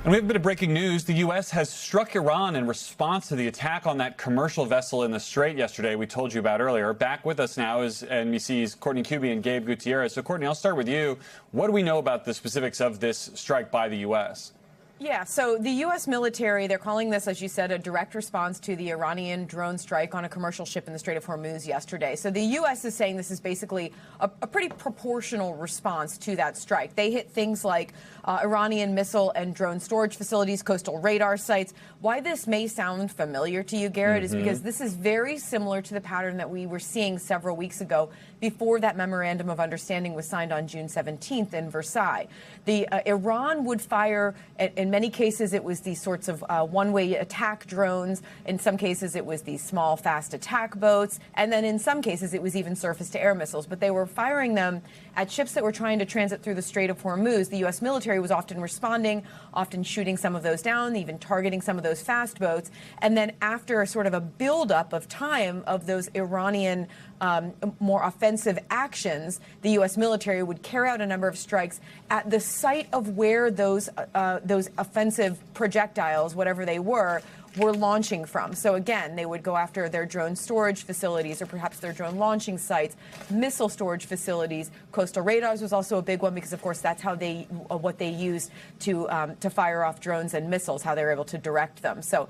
And we have a bit of breaking news. The U.S. has struck Iran in response to the attack on that commercial vessel in the Strait yesterday we told you about earlier. Back with us now is NBC's Courtney Kube and Gabe Gutierrez. So, Courtney, I'll start with you. What do we know about the specifics of this strike by the U.S.? Yeah, so the U.S. military, they're calling this, as you said, a direct response to the Iranian drone strike on a commercial ship in the Strait of Hormuz yesterday. So the U.S. is saying this is basically a pretty proportional response to that strike. They hit things like Iranian missile and drone storage facilities, coastal radar sites. Why this may sound familiar to you, Garrett, is because this is very similar to the pattern that we were seeing several weeks ago before that memorandum of understanding was signed on June 17th in Versailles. Iran would fire, in many cases, it was these sorts of one-way attack drones. In some cases, it was these small, fast attack boats. And then in some cases, it was even surface-to-air missiles. But they were firing them at ships that were trying to transit through the Strait of Hormuz. The U.S. military was often responding, often shooting some of those down, even targeting some of those fast boats. And then after sort of a buildup of time of those Iranian more offensive actions, the U.S. military would carry out a number of strikes at the site of where those offensive projectiles, whatever they were launching from. So again, they would go after their drone storage facilities or perhaps their drone launching sites, missile storage facilities. Coastal radars was also a big one because, of course, that's how what they used to fire off drones and missiles, how they were able to direct them. So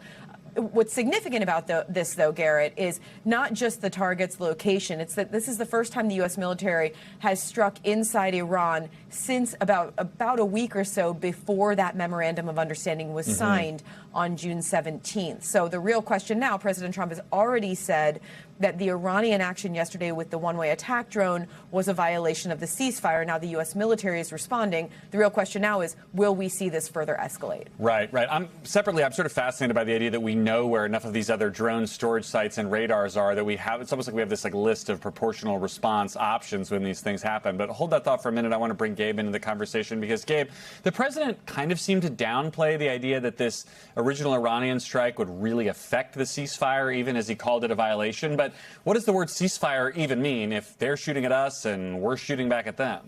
what's significant about this, though, Garrett, is not just the target's location. It's that this is the first time the U.S. military has struck inside Iran since about a week or so before that memorandum of understanding was signed on June 17th. So the real question now, President Trump has already said that the Iranian action yesterday with the one-way attack drone was a violation of the ceasefire. Now the U.S. military is responding. The real question now is, will we see this further escalate? Right. I'm sort of fascinated by the idea that we know where enough of these other drone storage sites and radars are that we have. It's almost like we have this list of proportional response options when these things happen. But hold that thought for a minute. I want to bring Gabe into the conversation because, Gabe, the president kind of seemed to downplay the idea that this original Iranian strike would really affect the ceasefire, even as he called it a violation. But what does the word ceasefire even mean if they're shooting at us and we're shooting back at them?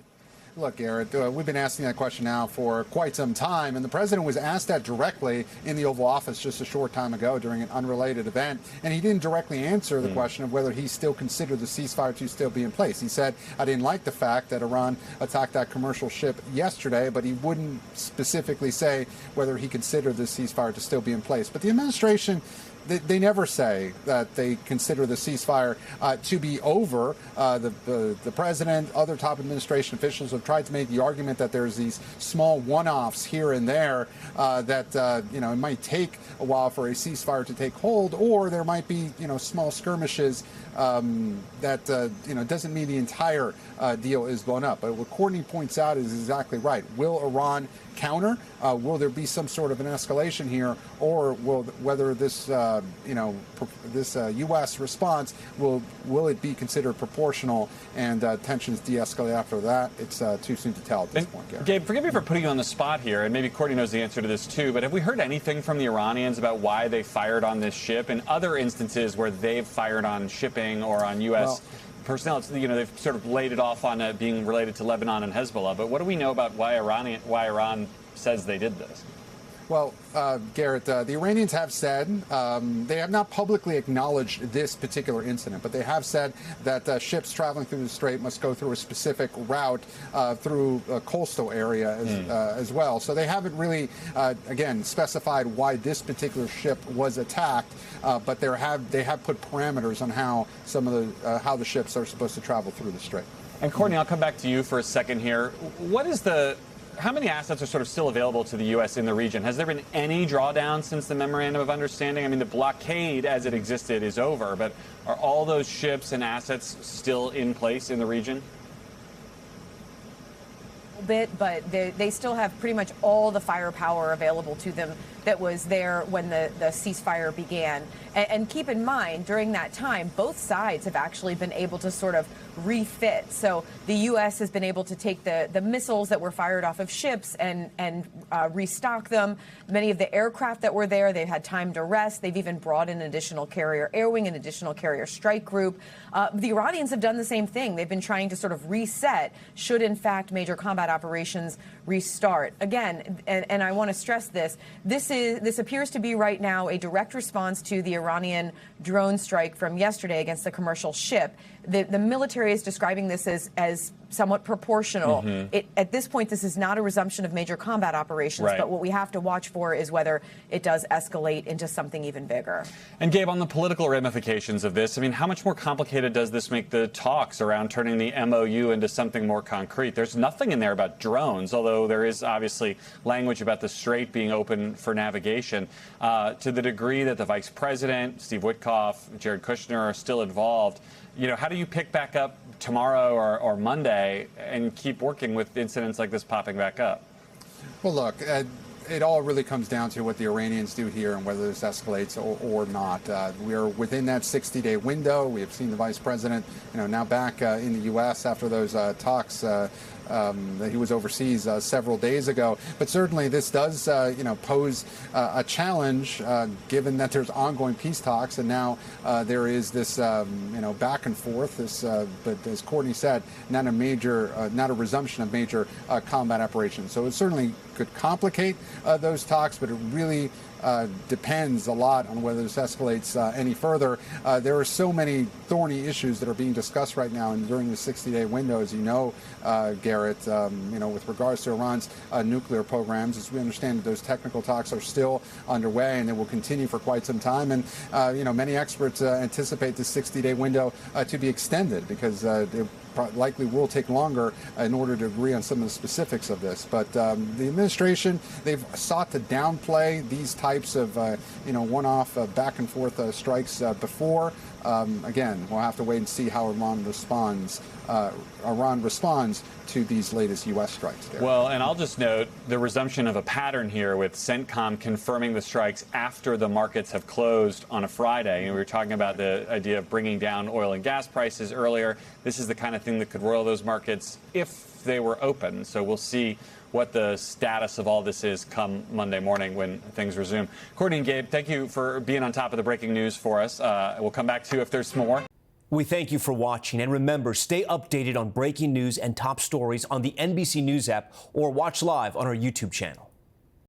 Look, Garrett, we've been asking that question now for quite some time, and the president was asked that directly in the Oval Office just a short time ago during an unrelated event, and he didn't directly answer the question of whether he still considered the ceasefire to still be in place. He said, I didn't like the fact that Iran attacked that commercial ship yesterday, but he wouldn't specifically say whether he considered the ceasefire to still be in place. But the administration, they never say that they consider the ceasefire to be over. The president, other top administration officials have tried to make the argument that there's these small one-offs here and there that it might take a while for a ceasefire to take hold, or there might be small skirmishes that doesn't mean the entire deal is blown up. But what Courtney points out is exactly right. Will Iran counter? Will there be some sort of an escalation here, or whether this U.S. response will it be considered proportional and tensions de-escalate after that? It's too soon to tell at this point, Garrett. Gabe, forgive me for putting you on the spot here, and maybe Courtney knows the answer to this too, but have we heard anything from the Iranians about why they fired on this ship and other instances where they've fired on shipping or on U.S. personnel? They've sort of laid it off on it being related to Lebanon and Hezbollah, but what do we know about why Iran says they did this? Well, Garrett, the Iranians have said, they have not publicly acknowledged this particular incident, but they have said that ships traveling through the Strait must go through a specific route through a coastal area as well. So they haven't really, again, specified why this particular ship was attacked, but they have put parameters on how how the ships are supposed to travel through the Strait. And Courtney, I'll come back to you for a second here. How many assets are sort of still available to the U.S. in the region? Has there been any drawdown since the Memorandum of Understanding? I mean, the blockade as it existed is over, but are all those ships and assets still in place in the region? Bit, but they still have pretty much all the firepower available to them that was there when the ceasefire began. And keep in mind, during that time, both sides have actually been able to sort of refit. So the U.S. has been able to take the missiles that were fired off of ships and restock them. Many of the aircraft that were there, they've had time to rest. They've even brought in an additional carrier air wing, an additional carrier strike group. The Iranians have done the same thing. They've been trying to sort of reset should, in fact, major combat operations restart. Again, and I want to stress this, this appears to be right now a direct response to the Iranian drone strike from yesterday against the commercial ship. The military is describing this as somewhat proportional. At this point, this is not a resumption of major combat operations, right. but what we have to watch for is whether it does escalate into something even bigger. And Gabe, on the political ramifications of this, I mean, how much more complicated does this make the talks around turning the MOU into something more concrete? There's nothing in there about drones, although there is obviously language about the Strait being open for navigation. To the degree that the Vice President, Steve Witkoff, Jared Kushner are still involved, you know, how do you pick back up tomorrow or Monday and keep working with incidents like this popping back up? Well, look, it all really comes down to what the Iranians do here and whether this escalates or not. We are within that 60-day window. We have seen the vice president, now back in the U.S. after those talks that he was overseas several days ago. But certainly this does, pose a challenge given that there's ongoing peace talks, and now there is this, back and forth. But as Courtney said, not a resumption of major combat operations. So it certainly could complicate those talks, but it really depends a lot on whether this escalates any further. There are so many thorny issues that are being discussed right now and during the 60-day window, as you know, Garrett, with regards to Iran's nuclear programs. As we understand that those technical talks are still underway and they will continue for quite some time. And, many experts anticipate the 60-day window to be extended because it likely will take longer in order to agree on some of the specifics of this. But the administration, they've sought to downplay these types of, one-off back and forth strikes before. Again, we'll have to wait and see how Iran responds to these latest U.S. strikes. There. Well, and I'll just note the resumption of a pattern here with CENTCOM confirming the strikes after the markets have closed on a Friday. And we were talking about the idea of bringing down oil and gas prices earlier. This is the kind of thing that could roil those markets if they were open. So we'll see what the status of all this is come Monday morning when things resume. Courtney and Gabe, thank you for being on top of the breaking news for us. We'll come back to you if there's more. We thank you for watching, and remember, stay updated on breaking news and top stories on the NBC News app or watch live on our YouTube channel.